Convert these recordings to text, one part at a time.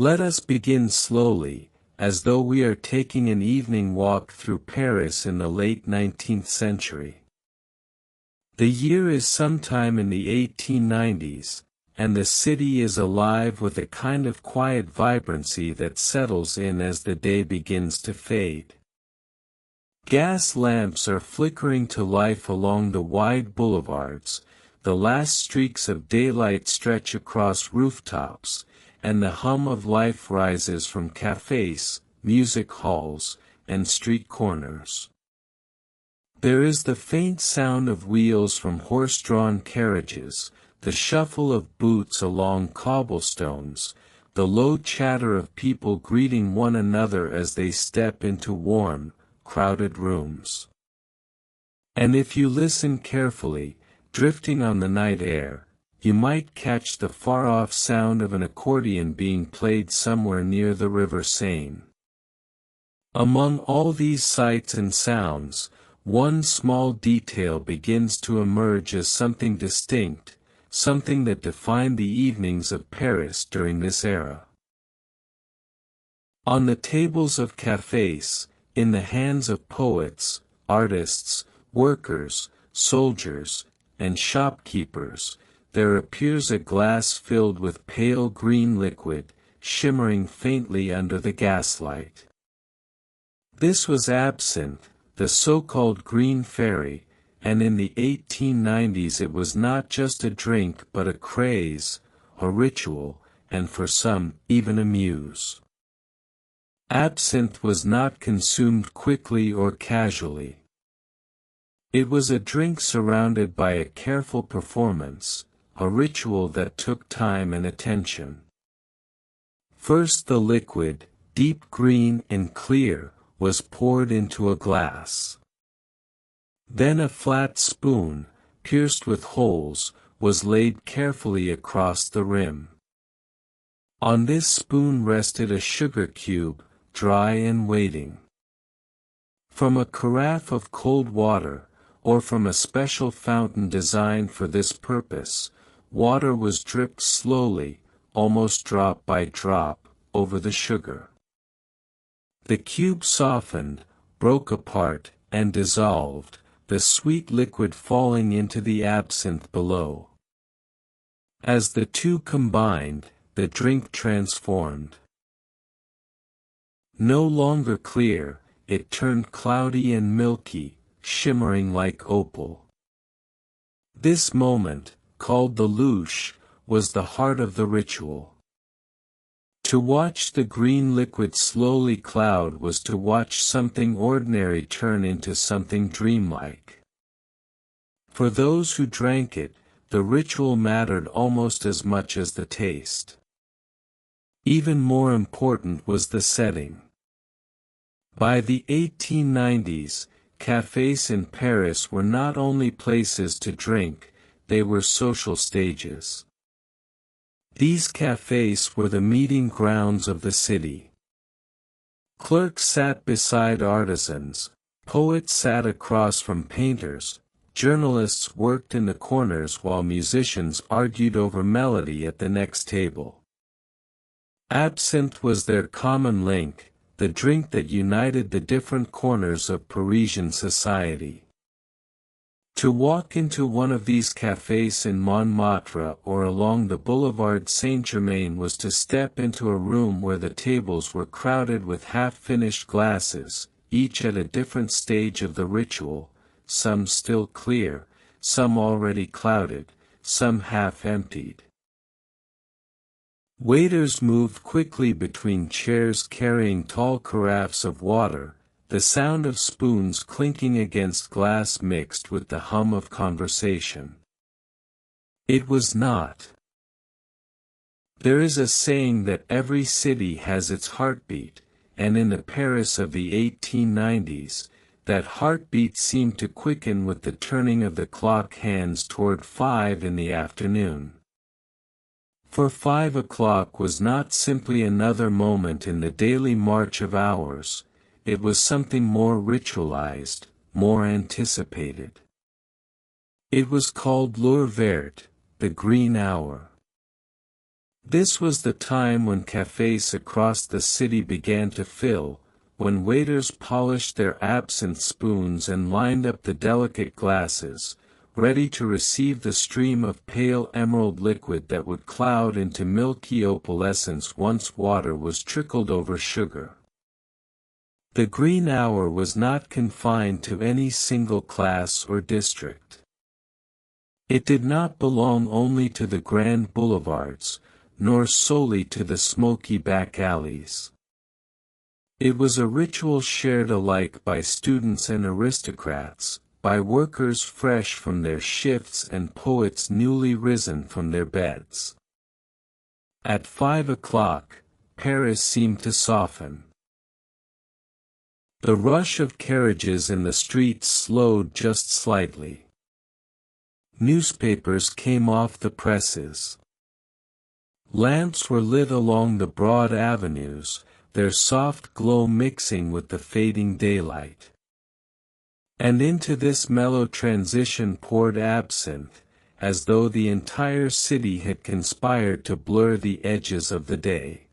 Let us begin slowly, as though we are taking an evening walk through Paris in the late 19th century. The year is sometime in the 1890s, and the city is alive with a kind of quiet vibrancy that settles in as the day begins to fade. Gas lamps are flickering to life along the wide boulevards, the last streaks of daylight stretch across rooftops, and the hum of life rises from cafés, music halls, and street corners. There is the faint sound of wheels from horse-drawn carriages, the shuffle of boots along cobblestones, the low chatter of people greeting one another as they step into warm, crowded rooms. And if you listen carefully, drifting on the night air, you might catch the far-off sound of an accordion being played somewhere near the river Seine. Among all these sights and sounds, one small detail begins to emerge as something distinct, something that defined the evenings of Paris during this era. On the tables of cafés, in the hands of poets, artists, workers, soldiers, and shopkeepers, there appears a glass filled with pale green liquid, shimmering faintly under the gaslight. This was absinthe, the so-called green fairy, and in the 1890s it was not just a drink but a craze, a ritual, and for some, even a muse. Absinthe was not consumed quickly or casually. It was a drink surrounded by a careful performance, a ritual that took time and attention. First the liquid, deep green and clear, was poured into a glass. Then a flat spoon, pierced with holes, was laid carefully across the rim. On this spoon rested a sugar cube, dry and waiting. From a carafe of cold water, or from a special fountain designed for this purpose, water was dripped slowly, almost drop by drop, over the sugar. The cube softened, broke apart, and dissolved, the sweet liquid falling into the absinthe below. As the two combined, the drink transformed. No longer clear, it turned cloudy and milky, shimmering like opal. This moment, called the louche, was the heart of the ritual. To watch the green liquid slowly cloud was to watch something ordinary turn into something dreamlike. For those who drank it, the ritual mattered almost as much as the taste. Even more important was the setting. By the 1890s, cafés in Paris were not only places to drink, they were social stages. These cafés were the meeting grounds of the city. Clerks sat beside artisans, poets sat across from painters, journalists worked in the corners while musicians argued over melody at the next table. Absinthe was their common link, the drink that united the different corners of Parisian society. To walk into one of these cafés in Montmartre or along the boulevard Saint-Germain was to step into a room where the tables were crowded with half-finished glasses, each at a different stage of the ritual, some still clear, some already clouded, some half-emptied. Waiters moved quickly between chairs carrying tall carafes of water, the sound of spoons clinking against glass mixed with the hum of conversation. It was not. There is a saying that every city has its heartbeat, and in the Paris of the 1890s, that heartbeat seemed to quicken with the turning of the clock hands toward 5 in the afternoon. For 5 o'clock was not simply another moment in the daily march of hours, it was something more ritualized, more anticipated. It was called l'heure verte, the green hour. This was the time when cafés across the city began to fill, when waiters polished their absinthe spoons and lined up the delicate glasses, ready to receive the stream of pale emerald liquid that would cloud into milky opalescence once water was trickled over sugar. The green hour was not confined to any single class or district. It did not belong only to the grand boulevards, nor solely to the smoky back alleys. It was a ritual shared alike by students and aristocrats, by workers fresh from their shifts and poets newly risen from their beds. At 5 o'clock, Paris seemed to soften. The rush of carriages in the streets slowed just slightly. Newspapers came off the presses. Lamps were lit along the broad avenues, their soft glow mixing with the fading daylight. And into this mellow transition poured absinthe, as though the entire city had conspired to blur the edges of the day.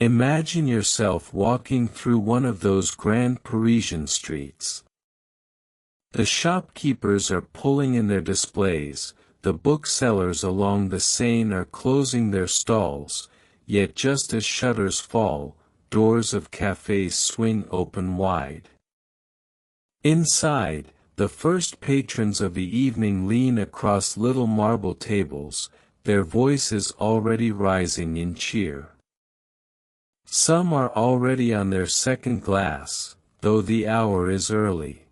Imagine yourself walking through one of those grand Parisian streets. The shopkeepers are pulling in their displays, the booksellers along the Seine are closing their stalls, yet just as shutters fall, doors of cafés swing open wide. Inside, the first patrons of the evening lean across little marble tables, their voices already rising in cheer. Some are already on their second glass, though the hour is early.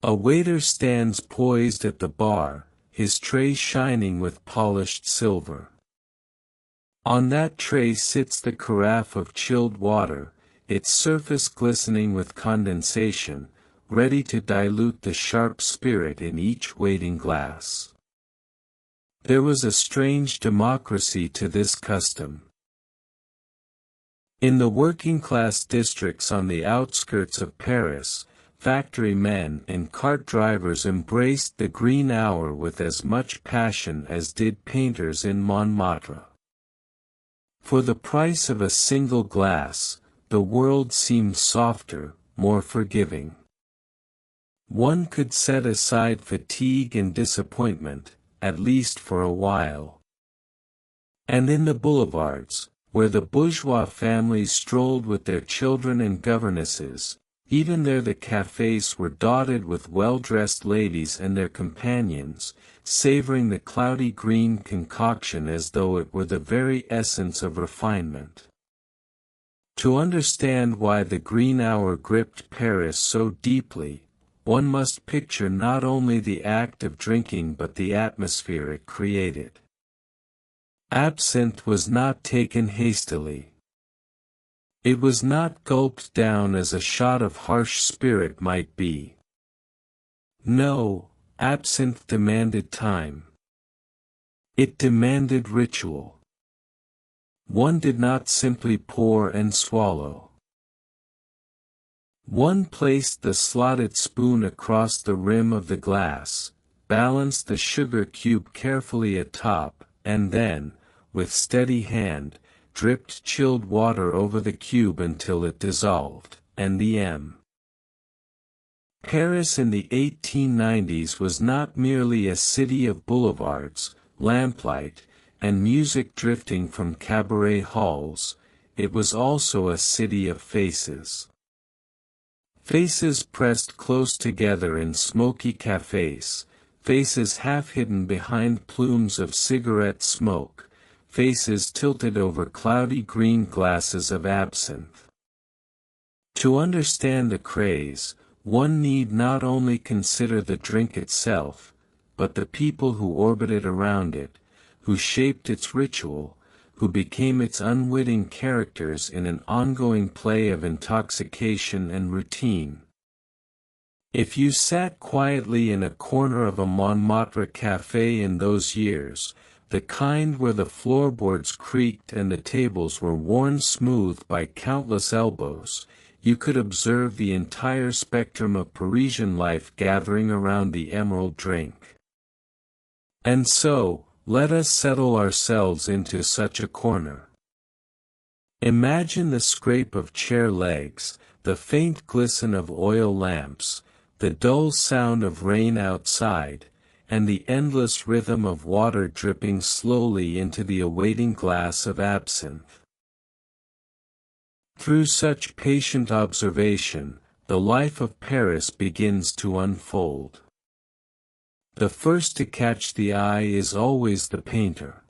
A waiter stands poised at the bar, his tray shining with polished silver. On that tray sits the carafe of chilled water, its surface glistening with condensation, ready to dilute the sharp spirit in each waiting glass. There was a strange democracy to this custom. In the working-class districts on the outskirts of Paris, factory men and cart drivers embraced the green hour with as much passion as did painters in Montmartre. For the price of a single glass, the world seemed softer, more forgiving. One could set aside fatigue and disappointment, at least for a while. And in the boulevards, where the bourgeois families strolled with their children and governesses, even there the cafés were dotted with well-dressed ladies and their companions, savoring the cloudy green concoction as though it were the very essence of refinement. To understand why the green hour gripped Paris so deeply, one must picture not only the act of drinking but the atmosphere it created. Absinthe was not taken hastily. It was not gulped down as a shot of harsh spirit might be. No, absinthe demanded time. It demanded ritual. One did not simply pour and swallow. One placed the slotted spoon across the rim of the glass, balanced the sugar cube carefully atop, and then, with steady hand, dripped chilled water over the cube until it dissolved, and the M. Paris in the 1890s was not merely a city of boulevards, lamplight, and music drifting from cabaret halls, it was also a city of faces. Faces pressed close together in smoky cafés, faces half hidden behind plumes of cigarette smoke, faces tilted over cloudy green glasses of absinthe. To understand the craze, one need not only consider the drink itself, but the people who orbited around it, who shaped its ritual, who became its unwitting characters in an ongoing play of intoxication and routine. If you sat quietly in a corner of a Montmartre café in those years, the kind where the floorboards creaked and the tables were worn smooth by countless elbows, you could observe the entire spectrum of Parisian life gathering around the emerald drink. And so, let us settle ourselves into such a corner. Imagine the scrape of chair legs, the faint glisten of oil lamps, the dull sound of rain outside, and the endless rhythm of water dripping slowly into the awaiting glass of absinthe. Through such patient observation, the life of Paris begins to unfold. The first to catch the eye is always the painter.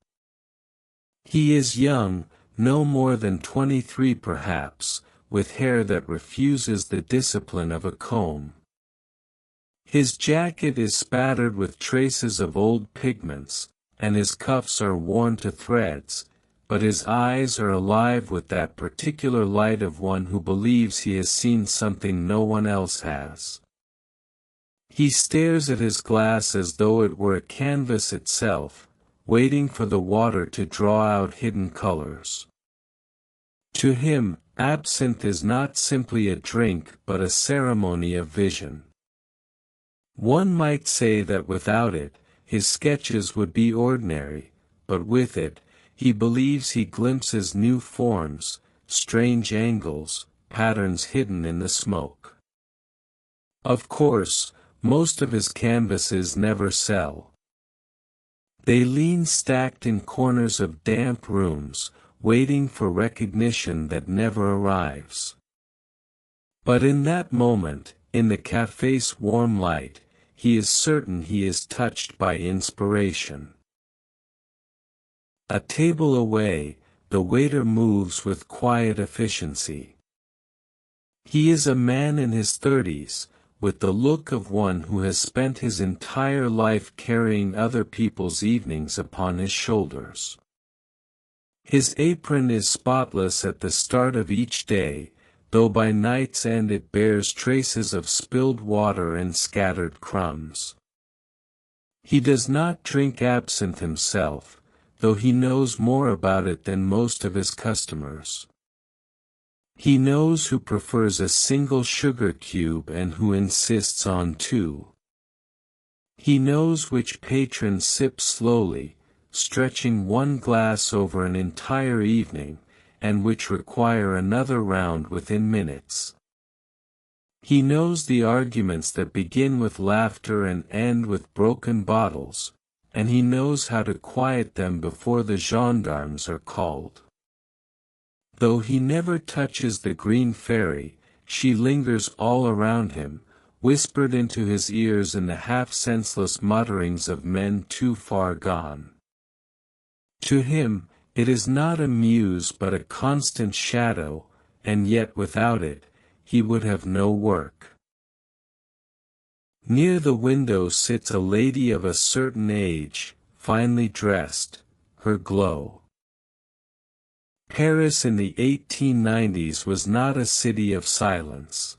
He is young, no more than 23 perhaps, with hair that refuses the discipline of a comb. His jacket is spattered with traces of old pigments, and his cuffs are worn to threads, but his eyes are alive with that particular light of one who believes he has seen something no one else has. He stares at his glass as though it were a canvas itself, waiting for the water to draw out hidden colors. To him, absinthe is not simply a drink but a ceremony of vision. One might say that without it, his sketches would be ordinary, but with it, he believes he glimpses new forms, strange angles, patterns hidden in the smoke. Of course, most of his canvases never sell. They lean stacked in corners of damp rooms, waiting for recognition that never arrives. But in that moment, in the café's warm light, he is certain he is touched by inspiration. A table away, the waiter moves with quiet efficiency. He is a man in his 30s, with the look of one who has spent his entire life carrying other people's evenings upon his shoulders. His apron is spotless at the start of each day, though by night's end it bears traces of spilled water and scattered crumbs. He does not drink absinthe himself, though he knows more about it than most of his customers. He knows who prefers a single sugar cube and who insists on 2. He knows which patron sips slowly, stretching one glass over an entire evening, and which require another round within minutes. He knows the arguments that begin with laughter and end with broken bottles, and he knows how to quiet them before the gendarmes are called. Though he never touches the green fairy, she lingers all around him, whispered into his ears in the half-senseless mutterings of men too far gone. To him, it is not a muse but a constant shadow, and yet without it, he would have no work. Near the window sits a lady of a certain age, finely dressed, her glow. Paris in the 1890s was not a city of silence.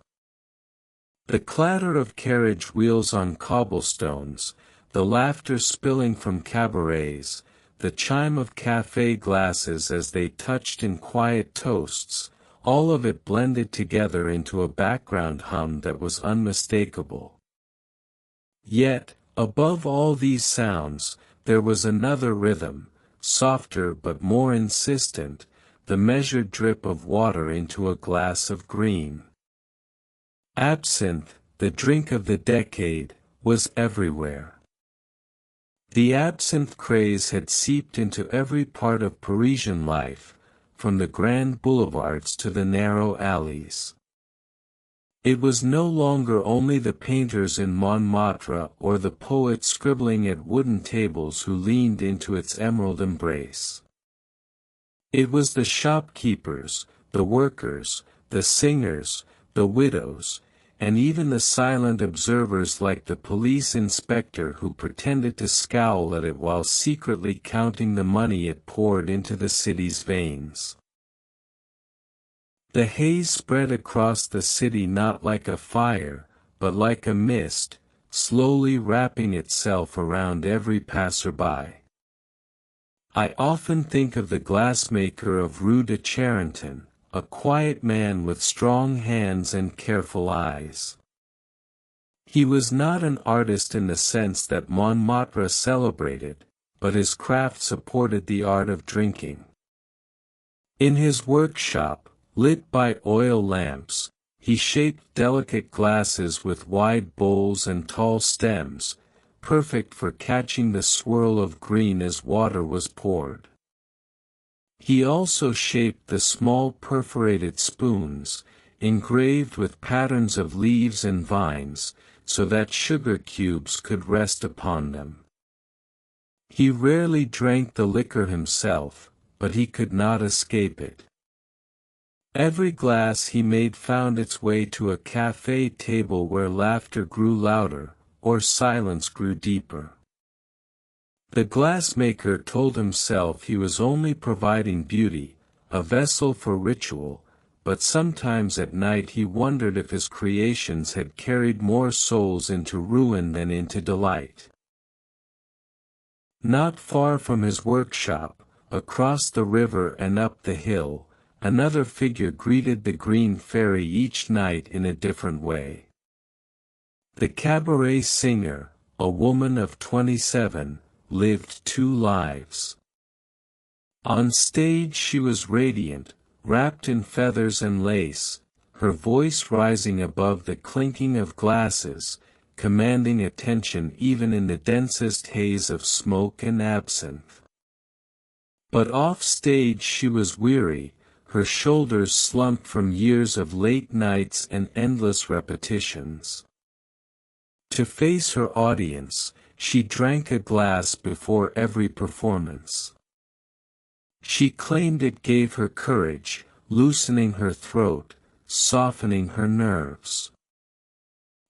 The clatter of carriage wheels on cobblestones, the laughter spilling from cabarets, the chime of café glasses as they touched in quiet toasts, all of it blended together into a background hum that was unmistakable. Yet, above all these sounds, there was another rhythm, softer but more insistent, the measured drip of water into a glass of green. Absinthe, the drink of the decade, was everywhere. The absinthe craze had seeped into every part of Parisian life, from the grand boulevards to the narrow alleys. It was no longer only the painters in Montmartre or the poets scribbling at wooden tables who leaned into its emerald embrace. It was the shopkeepers, the workers, the singers, the widows, and even the silent observers like the police inspector who pretended to scowl at it while secretly counting the money it poured into the city's veins. The haze spread across the city not like a fire, but like a mist, slowly wrapping itself around every passerby. I often think of the glassmaker of Rue de Charenton, a quiet man with strong hands and careful eyes. He was not an artist in the sense that Montmartre celebrated, but his craft supported the art of drinking. In his workshop, lit by oil lamps, he shaped delicate glasses with wide bowls and tall stems, perfect for catching the swirl of green as water was poured. He also shaped the small perforated spoons, engraved with patterns of leaves and vines, so that sugar cubes could rest upon them. He rarely drank the liquor himself, but he could not escape it. Every glass he made found its way to a café table where laughter grew louder, or silence grew deeper. The glassmaker told himself he was only providing beauty, a vessel for ritual, but sometimes at night he wondered if his creations had carried more souls into ruin than into delight. Not far from his workshop, across the river and up the hill, another figure greeted the green ferry each night in a different way. The cabaret singer, a woman of 27, lived two lives. On stage she was radiant, wrapped in feathers and lace, her voice rising above the clinking of glasses, commanding attention even in the densest haze of smoke and absinthe. But off stage she was weary, her shoulders slumped from years of late nights and endless repetitions. To face her audience, she drank a glass before every performance. She claimed it gave her courage, loosening her throat, softening her nerves.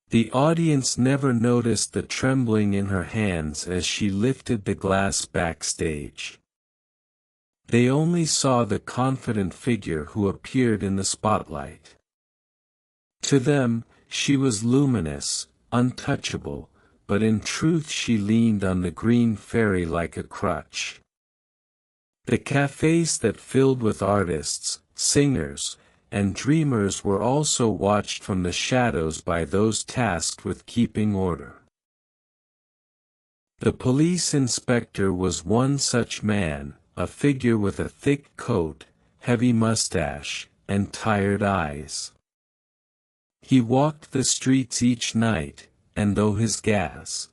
The audience never noticed the trembling in her hands as she lifted the glass backstage. They only saw the confident figure who appeared in the spotlight. To them, she was luminous, untouchable, but in truth she leaned on the green ferry like a crutch. The cafés that filled with artists, singers, and dreamers were also watched from the shadows by those tasked with keeping order. The police inspector was one such man, a figure with a thick coat, heavy mustache, and tired eyes. He walked the streets each night, and though his gas.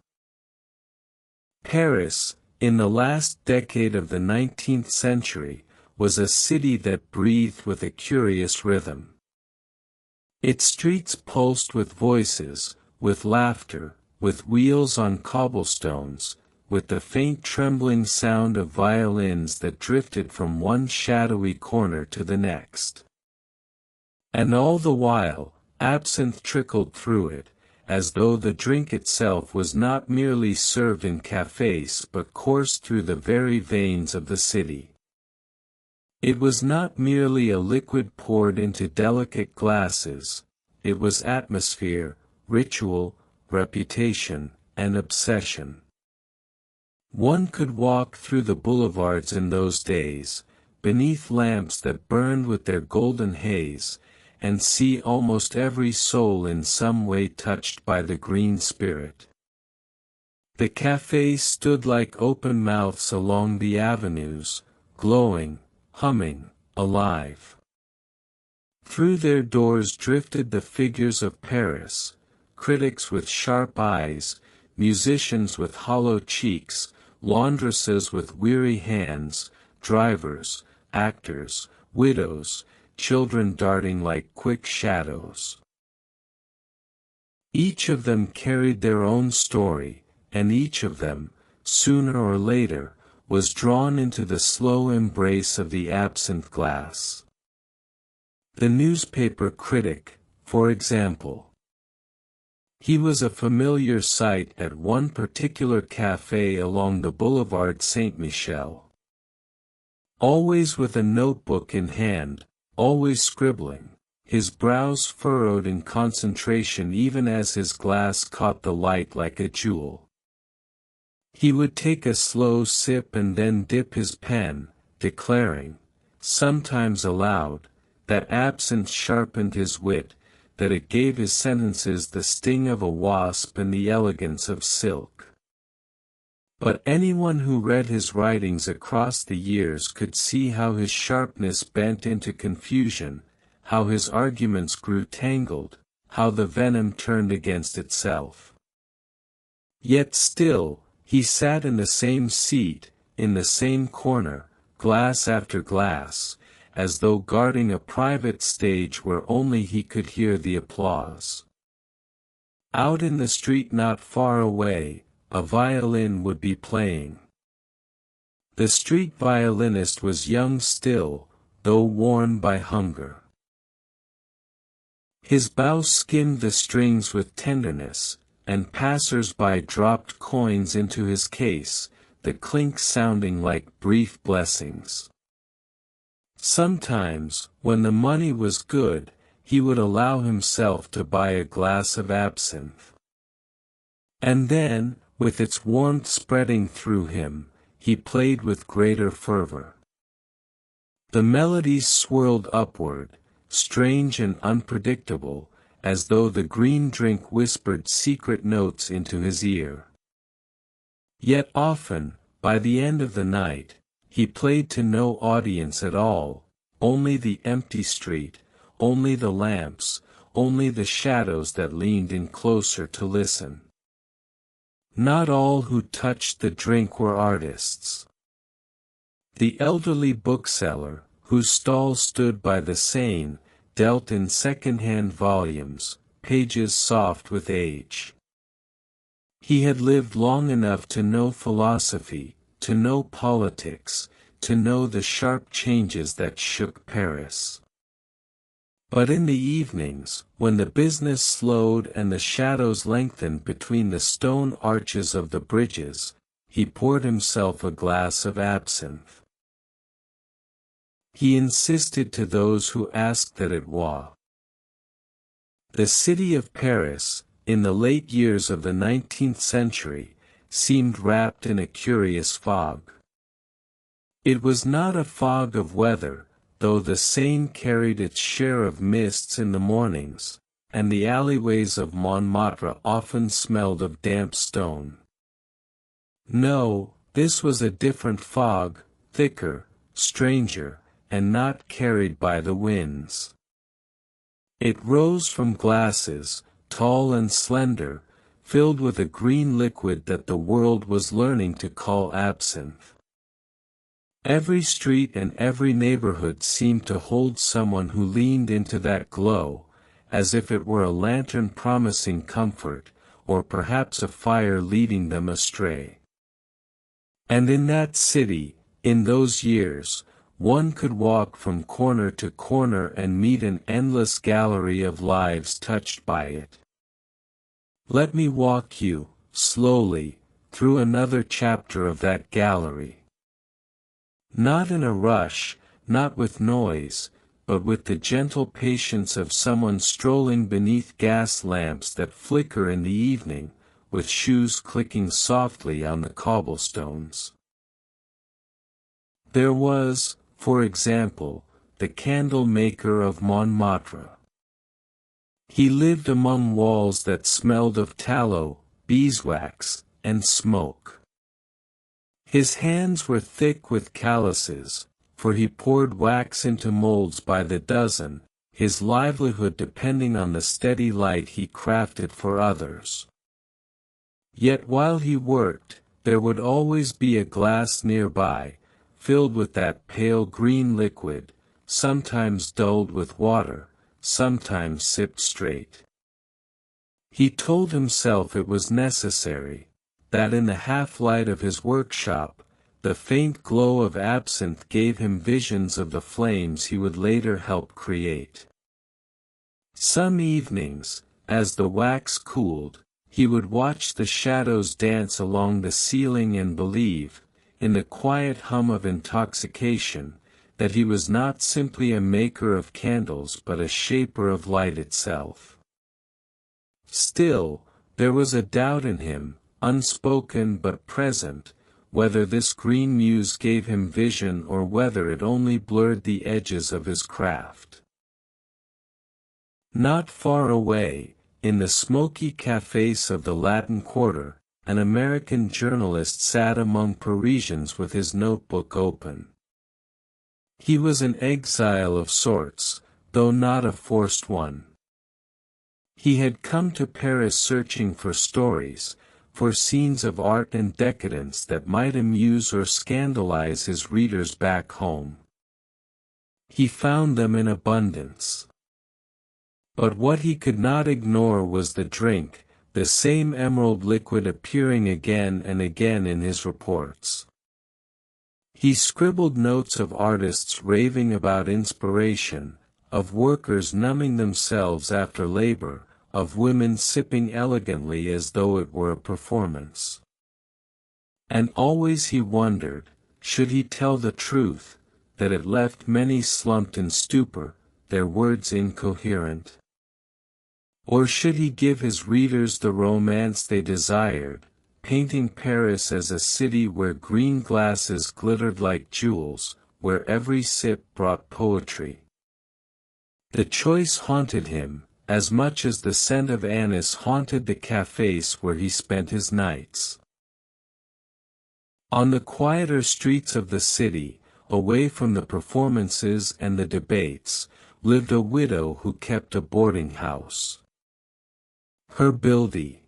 Paris, in the last decade of the 19th century, was a city that breathed with a curious rhythm. Its streets pulsed with voices, with laughter, with wheels on cobblestones, with the faint trembling sound of violins that drifted from one shadowy corner to the next. And all the while, absinthe trickled through it, as though the drink itself was not merely served in cafés but coursed through the very veins of the city. It was not merely a liquid poured into delicate glasses, it was atmosphere, ritual, reputation, and obsession. One could walk through the boulevards in those days, beneath lamps that burned with their golden haze, and see almost every soul in some way touched by the green spirit. The cafés stood like open mouths along the avenues, glowing, humming, alive. Through their doors drifted the figures of Paris, critics with sharp eyes, musicians with hollow cheeks, laundresses with weary hands, drivers, actors, widows, children darting like quick shadows. Each of them carried their own story, and each of them, sooner or later, was drawn into the slow embrace of the absinthe glass. The newspaper critic, for example. He was a familiar sight at one particular café along the boulevard Saint-Michel. Always with a notebook in hand, always scribbling, his brows furrowed in concentration even as his glass caught the light like a jewel. He would take a slow sip and then dip his pen, declaring, sometimes aloud, that absinthe sharpened his wit, that it gave his sentences the sting of a wasp and the elegance of silk. But anyone who read his writings across the years could see how his sharpness bent into confusion, how his arguments grew tangled, how the venom turned against itself. Yet still, he sat in the same seat, in the same corner, glass after glass, as though guarding a private stage where only he could hear the applause. Out in the street not far away, a violin would be playing. The street violinist was young still, though worn by hunger. His bow skimmed the strings with tenderness, and passers-by dropped coins into his case, the clink sounding like brief blessings. Sometimes, when the money was good, he would allow himself to buy a glass of absinthe. And then, with its warmth spreading through him, he played with greater fervor. The melodies swirled upward, strange and unpredictable, as though the green drink whispered secret notes into his ear. Yet often, by the end of the night, he played to no audience at all, only the empty street, only the lamps, only the shadows that leaned in closer to listen. Not all who touched the drink were artists. The elderly bookseller, whose stall stood by the Seine, dealt in second-hand volumes, pages soft with age. He had lived long enough to know philosophy, to know politics, to know the sharp changes that shook Paris. But in the evenings, when the business slowed and the shadows lengthened between the stone arches of the bridges, he poured himself a glass of absinthe. He insisted to those who asked that it was. The city of Paris, in the late years of the 19th century, seemed wrapped in a curious fog. It was not a fog of weather, though the Seine carried its share of mists in the mornings, and the alleyways of Montmartre often smelled of damp stone. No, this was a different fog, thicker, stranger, and not carried by the winds. It rose from glasses, tall and slender, filled with a green liquid that the world was learning to call absinthe. Every street and every neighborhood seemed to hold someone who leaned into that glow, as if it were a lantern promising comfort, or perhaps a fire leading them astray. And in that city, in those years, one could walk from corner to corner and meet an endless gallery of lives touched by it. Let me walk you, slowly, through another chapter of that gallery. Not in a rush, not with noise, but with the gentle patience of someone strolling beneath gas lamps that flicker in the evening, with shoes clicking softly on the cobblestones. There was, for example, the candle maker of Montmartre. He lived among walls that smelled of tallow, beeswax, and smoke. His hands were thick with calluses, for he poured wax into molds by the dozen, his livelihood depending on the steady light he crafted for others. Yet while he worked, there would always be a glass nearby, filled with that pale green liquid, sometimes dulled with water, sometimes sipped straight. He told himself it was necessary, that in the half-light of his workshop, the faint glow of absinthe gave him visions of the flames he would later help create. Some evenings, as the wax cooled, he would watch the shadows dance along the ceiling and believe, in the quiet hum of intoxication, that he was not simply a maker of candles but a shaper of light itself. Still, there was a doubt in him, unspoken but present, whether this green muse gave him vision or whether it only blurred the edges of his craft. Not far away, in the smoky cafés of the Latin Quarter, an American journalist sat among Parisians with his notebook open. He was an exile of sorts, though not a forced one. He had come to Paris searching for stories, for scenes of art and decadence that might amuse or scandalize his readers back home. He found them in abundance. But what he could not ignore was the drink, the same emerald liquid appearing again and again in his reports. He scribbled notes of artists raving about inspiration, of workers numbing themselves after labor, of women sipping elegantly as though it were a performance. And always he wondered, should he tell the truth, that it left many slumped in stupor, their words incoherent? Or should he give his readers the romance they desired, painting Paris as a city where green glasses glittered like jewels, where every sip brought poetry? The choice haunted him, as much as the scent of anise haunted the cafés where he spent his nights. On the quieter streets of the city, away from the performances and the debates, lived a widow who kept a boarding house. Her Bildy,